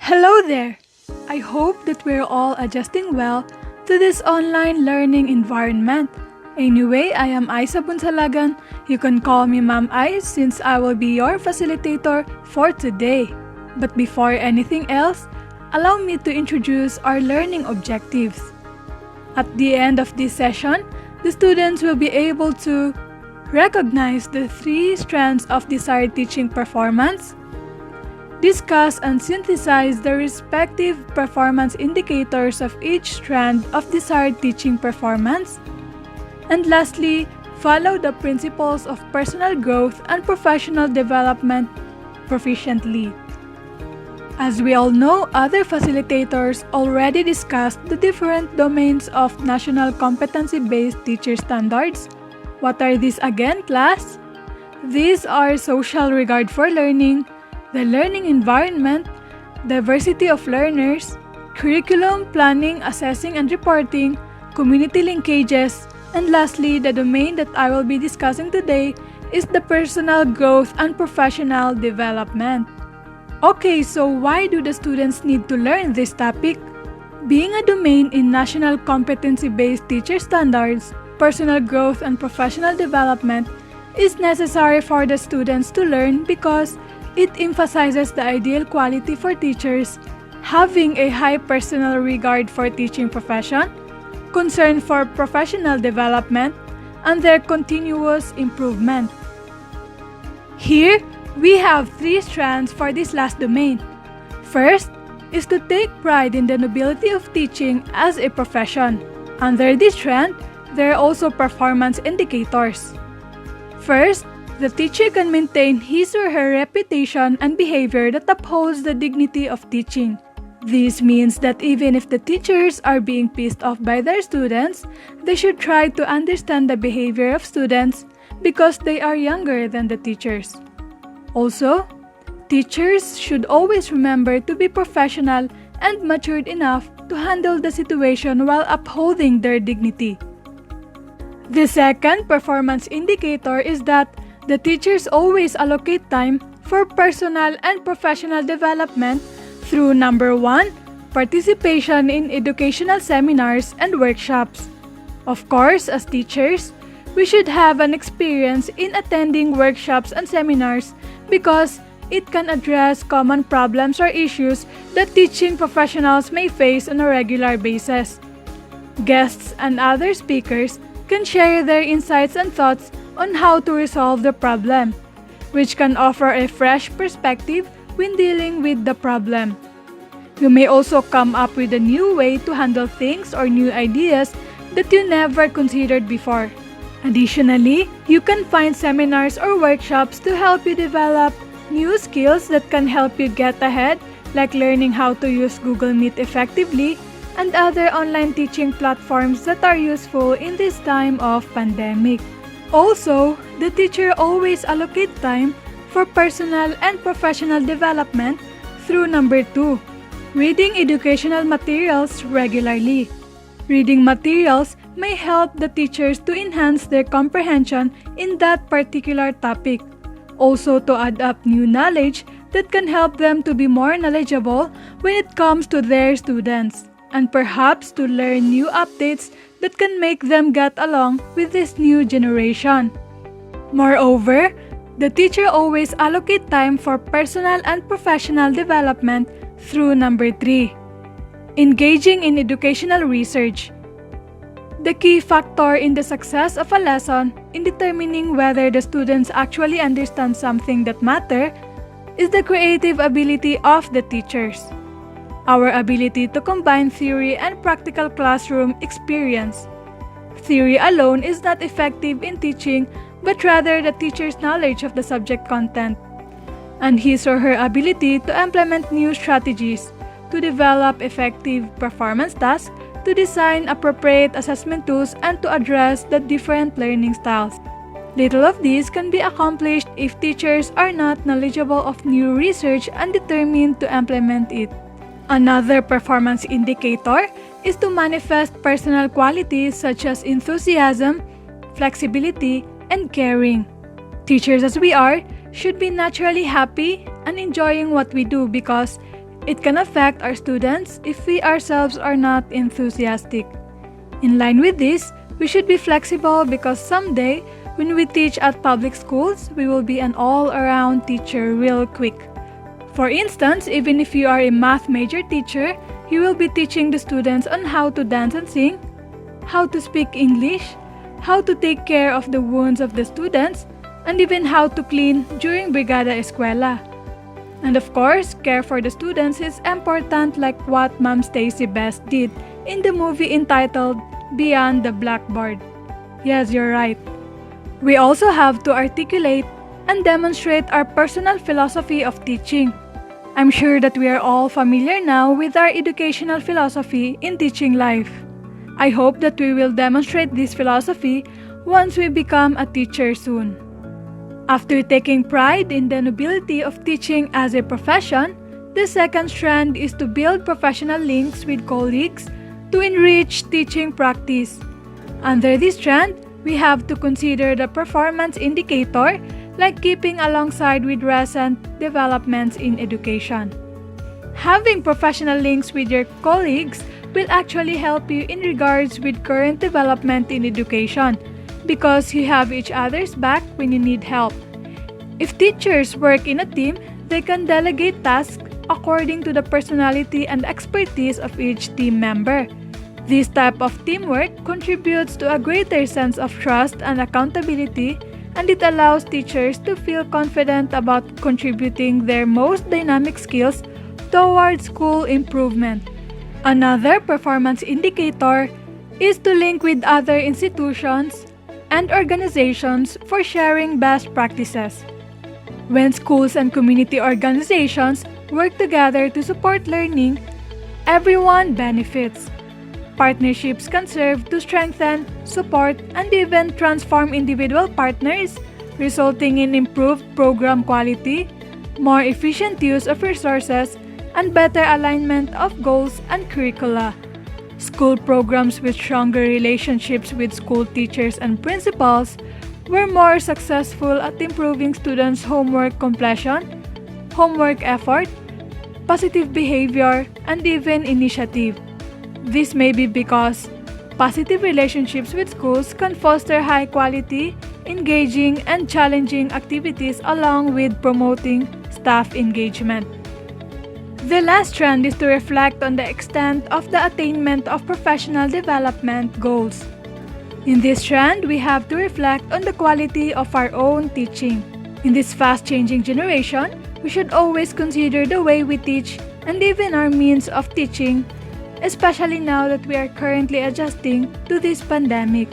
Hello there! I hope that we're all adjusting well to this online learning environment. Anyway, I am Isa Bunsalagan. You can call me Ma'am Ice since I will be your facilitator for today. But before anything else, allow me to introduce our learning objectives. At the end of this session, the students will be able to recognize the 3 strands of desired teaching performance, discuss and synthesize the respective performance indicators of each strand of desired teaching performance, and lastly, follow the principles of personal growth and professional development proficiently. As we all know, other facilitators already discussed the different domains of national competency-based teacher standards. What are these again, class? These are social regard for learning, the learning environment, diversity of learners, curriculum, planning, assessing and reporting, community linkages, and lastly, the domain that I will be discussing today is the personal growth and professional development. Okay, so why do the students need to learn this topic? Being a domain in national competency-based teacher standards, personal growth and professional development is necessary for the students to learn because it emphasizes the ideal quality for teachers, having a high personal regard for teaching profession, concern for professional development, and their continuous improvement. Here, we have 3 strands for this last domain. First is to take pride in the nobility of teaching as a profession. Under this strand, there are also performance indicators. First, the teacher can maintain his or her reputation and behavior that upholds the dignity of teaching. This means that even if the teachers are being pissed off by their students, they should try to understand the behavior of students because they are younger than the teachers. Also, teachers should always remember to be professional and matured enough to handle the situation while upholding their dignity. The second performance indicator is that the teachers always allocate time for personal and professional development through number 1, participation in educational seminars and workshops. Of course, as teachers, we should have an experience in attending workshops and seminars because it can address common problems or issues that teaching professionals may face on a regular basis. Guests and other speakers can share their insights and thoughts on how to resolve the problem, which can offer a fresh perspective when dealing with the problem. You may also come up with a new way to handle things or new ideas that you never considered before. Additionally, you can find seminars or workshops to help you develop new skills that can help you get ahead, like learning how to use Google Meet effectively and other online teaching platforms that are useful in this time of pandemic. Also, the teacher always allocate time for personal and professional development through number 2, reading educational materials regularly. Reading materials may help the teachers to enhance their comprehension in that particular topic, also to add up new knowledge that can help them to be more knowledgeable when it comes to their students, and perhaps to learn new updates that can make them get along with this new generation. Moreover, the teacher always allocate time for personal and professional development through number 3, engaging in educational research. The key factor in the success of a lesson in determining whether the students actually understand something that matters is the creative ability of the teachers. Our ability to combine theory and practical classroom experience. Theory alone is not effective in teaching, but rather the teacher's knowledge of the subject content and his or her ability to implement new strategies, to develop effective performance tasks, to design appropriate assessment tools, and to address the different learning styles. Little of this can be accomplished if teachers are not knowledgeable of new research and determined to implement it. Another performance indicator is to manifest personal qualities such as enthusiasm, flexibility, and caring. Teachers as we are should be naturally happy and enjoying what we do because It can affect our students if we ourselves are not enthusiastic. In line with this, we should be flexible because someday, when we teach at public schools, we will be an all-around teacher real quick. For instance, even if you are a math major teacher, you will be teaching the students on how to dance and sing, how to speak English, how to take care of the wounds of the students, and even how to clean during Brigada Eskwela. And of course, care for the students is important like what Ma'am Stacy Best did in the movie entitled Beyond the Blackboard. Yes, you're right. We also have to articulate and demonstrate our personal philosophy of teaching. I'm sure that we are all familiar now with our educational philosophy in teaching life. I hope that we will demonstrate this philosophy once we become a teacher soon. After taking pride in the nobility of teaching as a profession, the second strand is to build professional links with colleagues to enrich teaching practice. Under this strand, we have to consider the performance indicator like keeping alongside with recent developments in education. Having professional links with your colleagues will actually help you in regards with current development in education because you have each other's back when you need help. If teachers work in a team, they can delegate tasks according to the personality and expertise of each team member. This type of teamwork contributes to a greater sense of trust and accountability, and it allows teachers to feel confident about contributing their most dynamic skills towards school improvement. Another performance indicator is to link with other institutions and organizations for sharing best practices. When schools and community organizations work together to support learning, everyone benefits. Partnerships can serve to strengthen, support, and even transform individual partners, resulting in improved program quality, more efficient use of resources, and better alignment of goals and curricula. School programs with stronger relationships with school teachers and principals were more successful at improving students' homework completion, homework effort, positive behavior, and even initiative. This may be because positive relationships with schools can foster high-quality, engaging, and challenging activities along with promoting staff engagement. The last trend is to reflect on the extent of the attainment of professional development goals. In this trend, we have to reflect on the quality of our own teaching. In this fast-changing generation, we should always consider the way we teach and even our means of teaching, especially now that we are currently adjusting to this pandemic.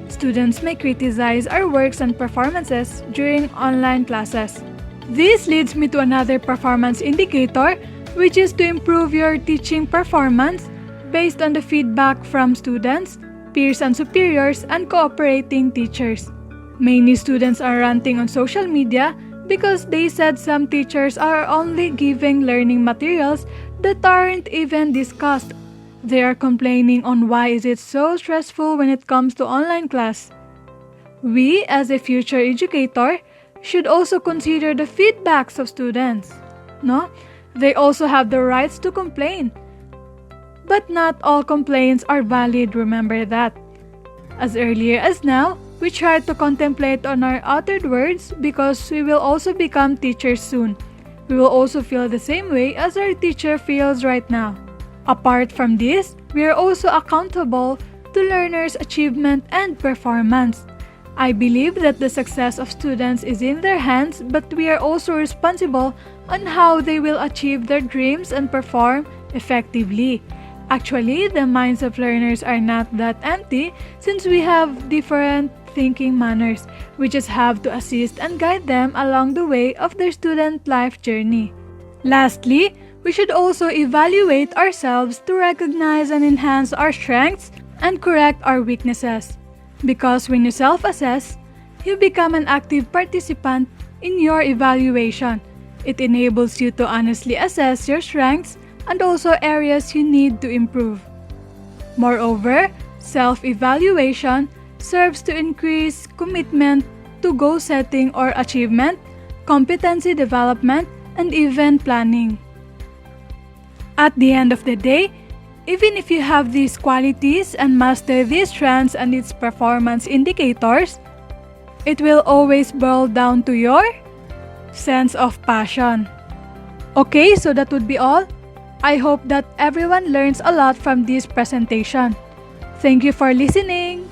Students may criticize our works and performances during online classes. This leads me to another performance indicator, which is to improve your teaching performance based on the feedback from students, peers and superiors, and cooperating teachers. Many students are ranting on social media because they said some teachers are only giving learning materials that aren't even discussed. They are complaining on why is it so stressful when it comes to online class. We, as a future educator, should also consider the feedbacks of students. No? They also have the rights to complain. But not all complaints are valid, remember that. As earlier as now, we try to contemplate on our uttered words because we will also become teachers soon. We will also feel the same way as our teacher feels right now. Apart from this, we are also accountable to learners' achievement and performance. I believe that the success of students is in their hands, but we are also responsible on how they will achieve their dreams and perform effectively. Actually, the minds of learners are not that empty since we have different thinking manners. We just have to assist and guide them along the way of their student life journey. Lastly, we should also evaluate ourselves to recognize and enhance our strengths and correct our weaknesses. Because when you self-assess, you become an active participant in your evaluation. It enables you to honestly assess your strengths and also areas you need to improve. Moreover, self-evaluation serves to increase commitment to goal setting or achievement, competency development, and event planning. At the end of the day, even if you have these qualities and master these strengths and its performance indicators, it will always boil down to your sense of passion. Okay, so that would be all. I hope that everyone learns a lot from this presentation. Thank you for listening.